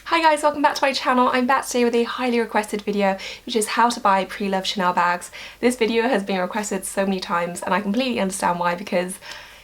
Hi guys, welcome back to my channel. I'm back today with a highly requested video, which is how to buy pre-loved Chanel bags. This video has been requested so many times and I completely understand why, because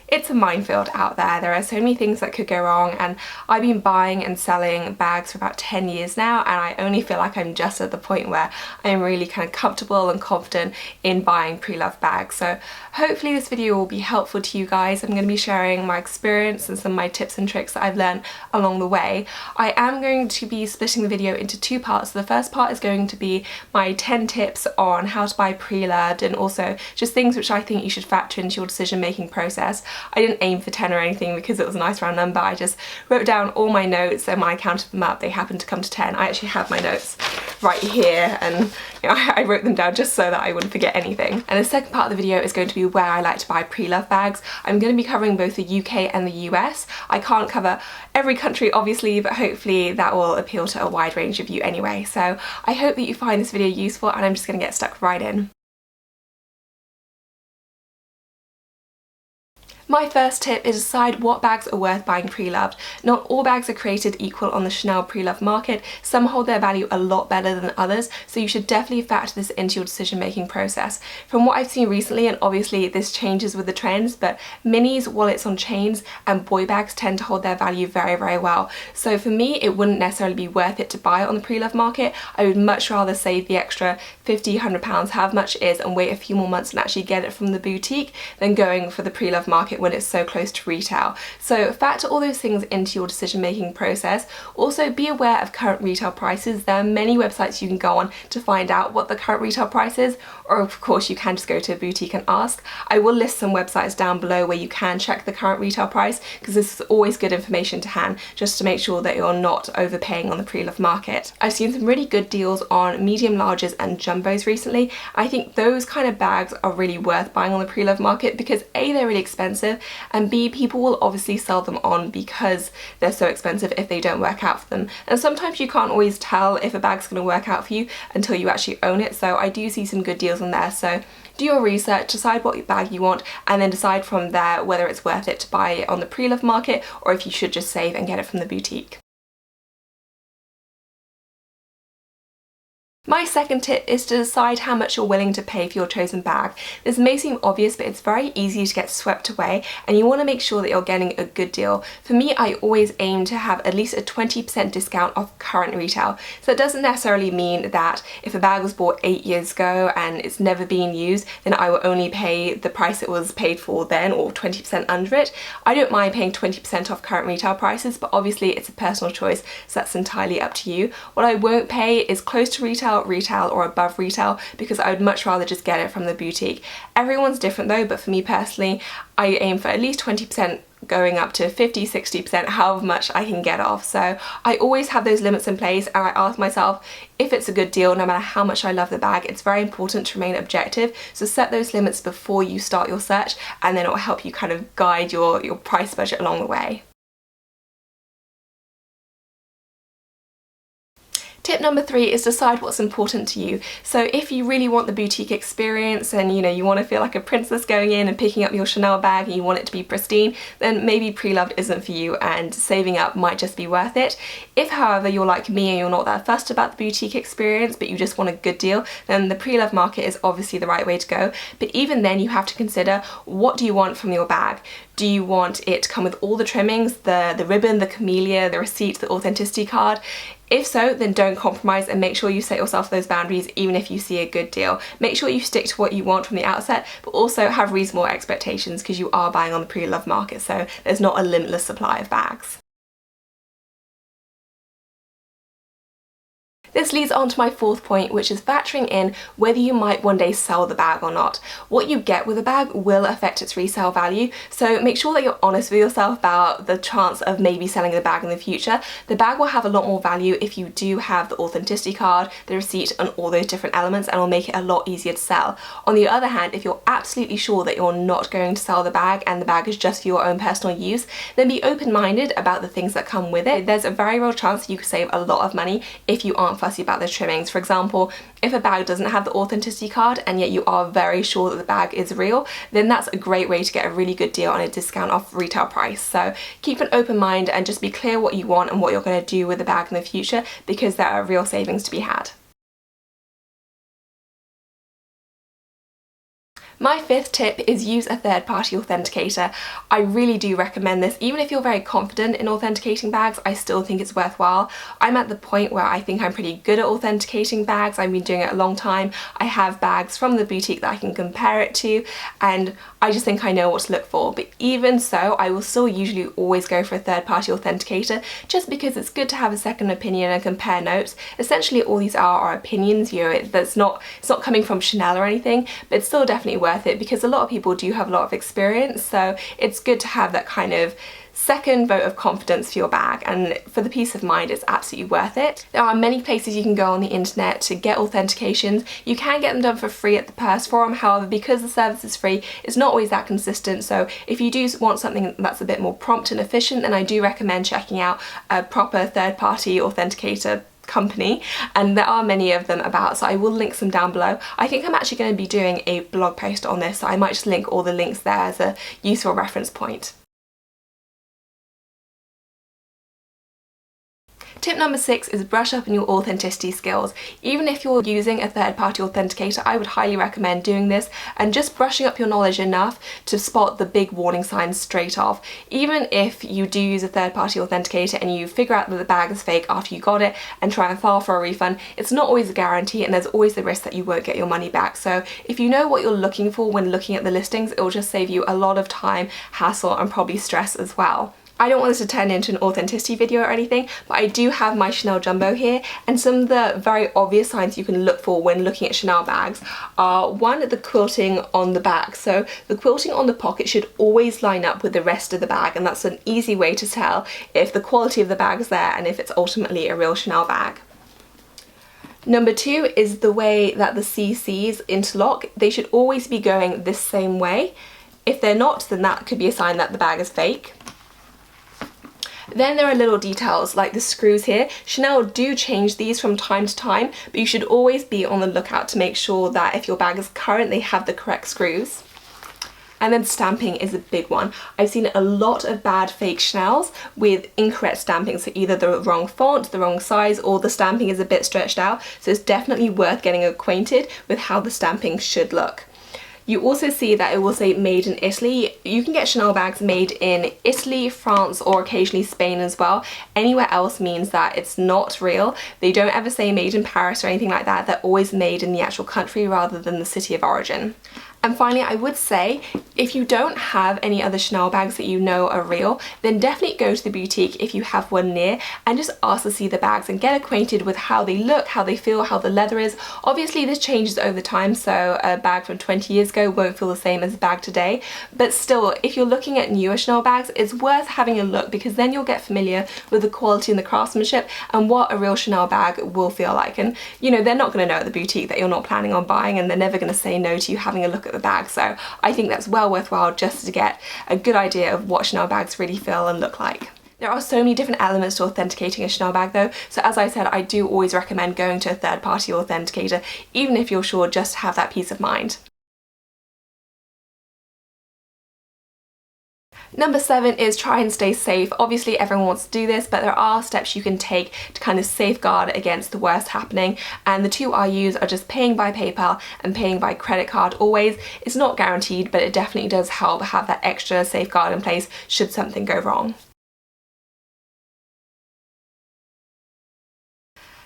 it's a minefield out there. There are so many things that could go wrong, and I've been buying and selling bags for about 10 years now, and I only feel like I'm just at the point where I'm really kind of comfortable and confident in buying pre-loved bags. So hopefully this video will be helpful to you guys. I'm going to be sharing my experience and some of my tips and tricks that I've learned along the way. I am going to be splitting the video into two parts. So the first part is going to be my 10 tips on how to buy pre-loved, and also just things which I think you should factor into your decision making process. I didn't aim for 10 or anything because it was a nice round number. I just wrote down all my notes, and when I counted them up they happened to come to 10. I actually have my notes right here, and I wrote them down just so that I wouldn't forget anything. And the second part of the video is going to be where I like to buy pre-loved bags. I'm going to be covering both the UK and the US. I can't cover every country obviously, but hopefully that will appeal to a wide range of you anyway. So I hope that you find this video useful, and I'm just going to get stuck right in. My first tip is decide what bags are worth buying pre-loved. Not all bags are created equal on the Chanel pre-loved market. Some hold their value a lot better than others, so you should definitely factor this into your decision making process. From what I've seen recently, and obviously this changes with the trends, but minis, wallets on chains and boy bags tend to hold their value very, very well. So for me, it wouldn't necessarily be worth it to buy it on the pre-loved market. I would much rather save the extra £50, £100, however much it is, and wait a few more months and actually get it from the boutique than going for the pre-loved market when it's so close to retail. So factor all those things into your decision making process. Also be aware of current retail prices. There are many websites you can go on to find out what the current retail price is, or of course you can just go to a boutique and ask. I will list some websites down below where you can check the current retail price, because this is always good information to hand just to make sure that you're not overpaying on the pre-loved market. I've seen some really good deals on medium larges and jumbos recently. I think those kind of bags are really worth buying on the pre-loved market because A, they're really expensive, and B, people will obviously sell them on because they're so expensive if they don't work out for them. And sometimes you can't always tell if a bag's going to work out for you until you actually own it, so I do see some good deals in there. So do your research, decide what bag you want, and then decide from there whether it's worth it to buy it on the pre-loved market or if you should just save and get it from the boutique. My second tip is to decide how much you're willing to pay for your chosen bag. This may seem obvious, but it's very easy to get swept away, and you want to make sure that you're getting a good deal. For me, I always aim to have at least a 20% discount off current retail. So it doesn't necessarily mean that if a bag was bought 8 years ago and it's never been used, then I will only pay the price it was paid for then, or 20% under it. I don't mind paying 20% off current retail prices, but obviously it's a personal choice, so that's entirely up to you. What I won't pay is close to retail or above retail, because I would much rather just get it from the boutique. Everyone's different though, but for me personally, I aim for at least 20%, going up to 50-60%, however much I can get off. So I always have those limits in place, and I ask myself if it's a good deal. No matter how much I love the bag, it's very important to remain objective, so set those limits before you start your search, and then it will help you kind of guide your price budget along the way. Tip number 3 is decide what's important to you. So if you really want the boutique experience and you want to feel like a princess going in and picking up your Chanel bag and you want it to be pristine, then maybe pre-loved isn't for you and saving up might just be worth it. If however you're like me and you're not that fussed about the boutique experience but you just want a good deal, then the pre-loved market is obviously the right way to go. But even then you have to consider, what do you want from your bag? Do you want it to come with all the trimmings, the ribbon, the camellia, the receipt, the authenticity card? If so, then don't compromise and make sure you set yourself those boundaries even if you see a good deal. Make sure you stick to what you want from the outset, but also have reasonable expectations because you are buying on the pre-loved market, so there's not a limitless supply of bags. This leads on to my fourth point, which is factoring in whether you might one day sell the bag or not. What you get with a bag will affect its resale value, so make sure that you're honest with yourself about the chance of maybe selling the bag in the future. The bag will have a lot more value if you do have the authenticity card, the receipt, and all those different elements, and will make it a lot easier to sell. On the other hand, if you're absolutely sure that you're not going to sell the bag and the bag is just for your own personal use, then be open-minded about the things that come with it. There's a very real chance you could save a lot of money if you aren't fussy about the trimmings. For example, if a bag doesn't have the authenticity card and yet you are very sure that the bag is real, then that's a great way to get a really good deal on a discount off retail price. So keep an open mind and just be clear what you want and what you're going to do with the bag in the future, because there are real savings to be had. My fifth tip is use a third-party authenticator. I really do recommend this. Even if you're very confident in authenticating bags, I still think it's worthwhile. I'm at the point where I think I'm pretty good at authenticating bags. I've been doing it a long time. I have bags from the boutique that I can compare it to, and I just think I know what to look for. But even so, I will still usually always go for a third-party authenticator, just because it's good to have a second opinion and compare notes. Essentially, all these are opinions. You know, it's not coming from Chanel or anything, but it's still definitely worth it, because a lot of people do have a lot of experience, so it's good to have that kind of second vote of confidence for your bag, and for the peace of mind, it's absolutely worth it. There are many places you can go on the internet to get authentications. You can get them done for free at the Purse Forum, however, because the service is free, it's not always that consistent. So if you do want something that's a bit more prompt and efficient, then I do recommend checking out a proper third-party authenticator company, and there are many of them about, so I will link some down below. I think I'm actually going to be doing a blog post on this, so I might just link all the links there as a useful reference point. Tip number 6 is brush up on your authenticity skills. Even if you're using a third-party authenticator, I would highly recommend doing this and just brushing up your knowledge enough to spot the big warning signs straight off. Even if you do use a third-party authenticator and you figure out that the bag is fake after you got it and try and file for a refund, it's not always a guarantee, and there's always the risk that you won't get your money back. So if you know what you're looking for when looking at the listings, it will just save you a lot of time, hassle, and probably stress as well. I don't want this to turn into an authenticity video or anything, but I do have my Chanel Jumbo here, and some of the very obvious signs you can look for when looking at Chanel bags are, one, the quilting on the back. So the quilting on the pocket should always line up with the rest of the bag, and that's an easy way to tell if the quality of the bag is there and if it's ultimately a real Chanel bag. Number 2 is the way that the CCs interlock. They should always be going this same way. If they're not, then that could be a sign that the bag is fake. Then there are little details like the screws here. Chanel do change these from time to time, but you should always be on the lookout to make sure that if your bag is current, they have the correct screws. And then stamping is a big one. I've seen a lot of bad fake Chanels with incorrect stamping, so either the wrong font, the wrong size, or the stamping is a bit stretched out. So it's definitely worth getting acquainted with how the stamping should look. You also see that it will say made in Italy. You can get Chanel bags made in Italy, France, or occasionally Spain as well. Anywhere else means that it's not real. They don't ever say made in Paris or anything like that. They're always made in the actual country rather than the city of origin. And finally, I would say, if you don't have any other Chanel bags that you know are real, then definitely go to the boutique if you have one near and just ask to see the bags and get acquainted with how they look, how they feel, how the leather is. Obviously this changes over time, so a bag from 20 years ago won't feel the same as a bag today, but still, if you're looking at newer Chanel bags, it's worth having a look, because then you'll get familiar with the quality and the craftsmanship and what a real Chanel bag will feel like. And you know, they're not going to know at the boutique that you're not planning on buying, and they're never going to say no to you having a look at the bag. So I think that's well worthwhile just to get a good idea of what Chanel bags really feel and look like. There are so many different elements to authenticating a Chanel bag though, so as I said, I do always recommend going to a third-party authenticator, even if you're sure, just to have that peace of mind. Number 7 is try and stay safe. Obviously everyone wants to do this, but there are steps you can take to kind of safeguard against the worst happening, and the two I use are just paying by PayPal and paying by credit card always. It's not guaranteed, but it definitely does help have that extra safeguard in place should something go wrong.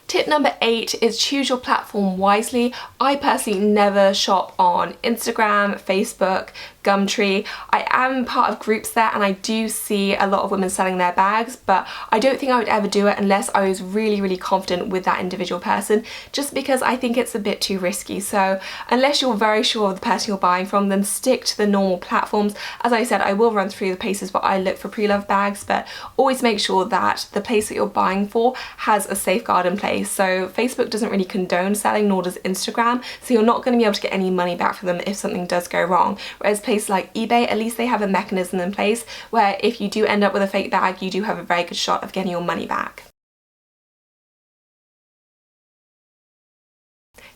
Tip number 8 is choose your platform wisely. I personally never shop on Instagram, Facebook, Gumtree. I am part of groups there and I do see a lot of women selling their bags, but I don't think I would ever do it unless I was really confident with that individual person, just because I think it's a bit too risky. So unless you're very sure of the person you're buying from, then stick to the normal platforms. As I said, I will run through the places where I look for pre-loved bags, but always make sure that the place that you're buying for has a safeguard in place. So Facebook doesn't really condone selling, nor does Instagram, so you're not going to be able to get any money back from them if something does go wrong. Whereas places like eBay, at least they have a mechanism in place where if you do end up with a fake bag, you do have a very good shot of getting your money back.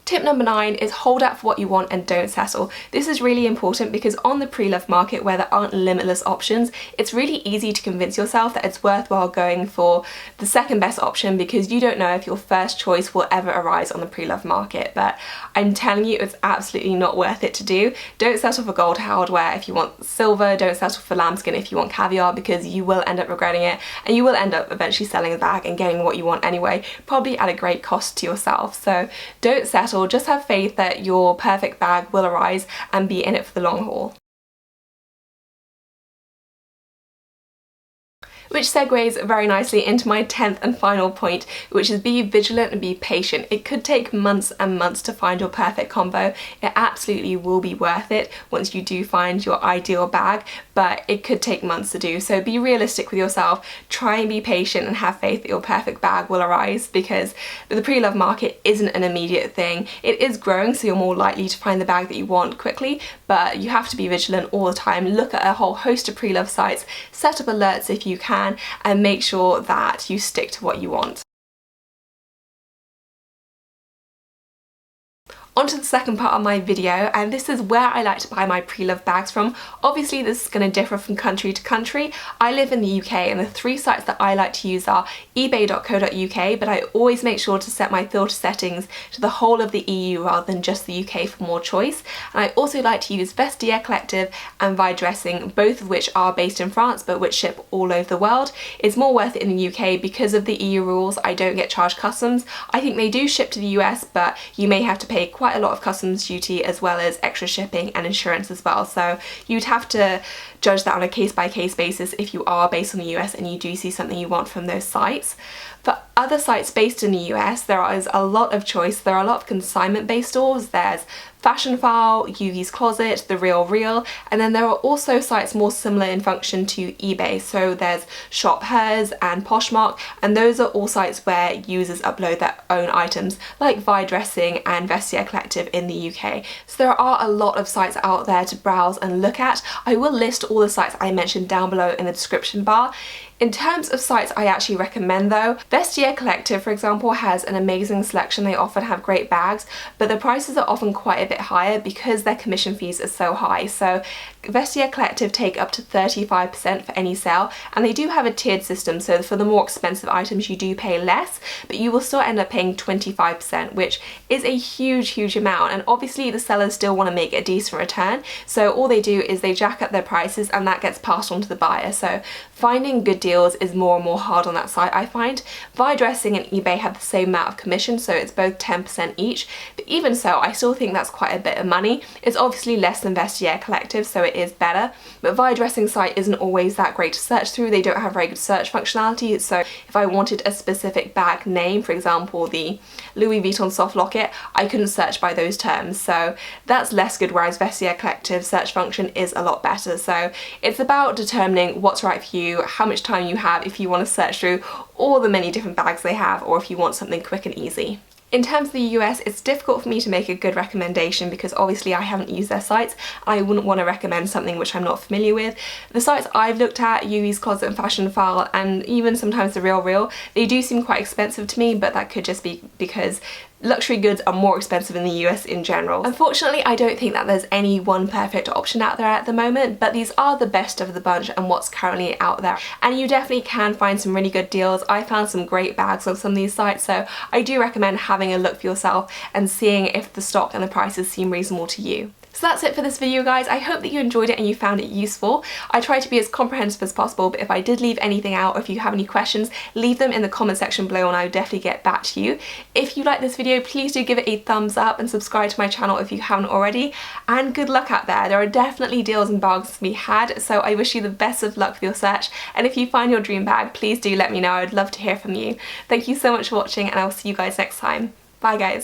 Tip number 9 is hold out for what you want and don't settle. This is really important because on the pre-loved market where there aren't limitless options, it's really easy to convince yourself that it's worthwhile going for the second best option because you don't know if your first choice will ever arise on the pre-loved market. But I'm telling you, it's absolutely not worth it to do. Don't settle for gold hardware if you want silver, don't settle for lambskin if you want caviar, because you will end up regretting it and you will end up eventually selling the bag and getting what you want anyway, probably at a great cost to yourself. So don't settle, just have faith that your perfect bag will arise and be in it for the long haul. Which segues very nicely into my 10th and final point, which is be vigilant and be patient. It could take months and months to find your perfect combo. It absolutely will be worth it once you do find your ideal bag, but it could take months to do. So be realistic with yourself, try and be patient and have faith that your perfect bag will arise, because the pre-loved market isn't an immediate thing. It is growing, so you're more likely to find the bag that you want quickly, but you have to be vigilant all the time. Look at a whole host of pre-loved sites, set up alerts if you can, and make sure that you stick to what you want. On to the second part of my video, and this is where I like to buy my pre-loved bags from. Obviously this is going to differ from country to country. I live in the UK and the 3 sites that I like to use are ebay.co.uk, but I always make sure to set my filter settings to the whole of the EU rather than just the UK for more choice. And I also like to use Vestiaire Collective and VideDressing, both of which are based in France but which ship all over the world. It's more worth it in the UK because of the EU rules. I don't get charged customs. I think they do ship to the US, but you may have to pay quite a lot of customs duty as well as extra shipping and insurance as well, so you'd have to judge that on a case-by-case basis if you are based in the US and you do see something you want from those sites. For other sites based in the US, there is a lot of choice. There are a lot of consignment-based stores. There's Fashion File, Yugi's Closet, The Real, and then there are also sites more similar in function to eBay. So there's Shop Hers and Poshmark, and those are all sites where users upload their own items, like VideDressing and Vestiaire Collective in the UK. So there are a lot of sites out there to browse and look at. I will list all the sites I mentioned down below in the description bar. In terms of sites I actually recommend though, Vestiaire Collective, for example, has an amazing selection. They often have great bags, but the prices are often quite a bit higher because their commission fees are so high. So Vestiaire Collective take up to 35% for any sale, and they do have a tiered system, so for the more expensive items you do pay less, but you will still end up paying 25%, which is a huge amount, and obviously the sellers still want to make a decent return, so all they do is they jack up their prices and that gets passed on to the buyer. So finding good deals is more and more hard on that site, I find. VideDressing and eBay have the same amount of commission, so it's both 10% each, but even so I still think that's quite a bit of money. It's obviously less than Vestiaire Collective, so it is better, but VideDressing site isn't always that great to search through. They don't have very good search functionality, so if I wanted a specific bag name, for example the Louis Vuitton soft locket, I couldn't search by those terms, so that's less good, whereas Vestiaire Collective search function is a lot better. So it's about determining what's right for you, how much time you have if you want to search through all the many different bags they have, or if you want something quick and easy. In terms of the US, it's difficult for me to make a good recommendation because obviously I haven't used their sites. I wouldn't want to recommend something which I'm not familiar with. The sites I've looked at, Yugi's Closet and Fashion File, and even sometimes The Real, they do seem quite expensive to me, but that could just be because luxury goods are more expensive in the US in general. Unfortunately, I don't think that there's any one perfect option out there at the moment, but these are the best of the bunch and what's currently out there. And you definitely can find some really good deals. I found some great bags on some of these sites, so I do recommend having a look for yourself and seeing if the stock and the prices seem reasonable to you. So that's it for this video, guys. I hope that you enjoyed it and you found it useful. I try to be as comprehensive as possible, but if I did leave anything out or if you have any questions, leave them in the comment section below and I will definitely get back to you. If you like this video, please do give it a thumbs up and subscribe to my channel if you haven't already. And good luck out there. There are definitely deals and bargains to be had, so I wish you the best of luck with your search. And if you find your dream bag, please do let me know. I'd love to hear from you. Thank you so much for watching and I'll see you guys next time. Bye, guys.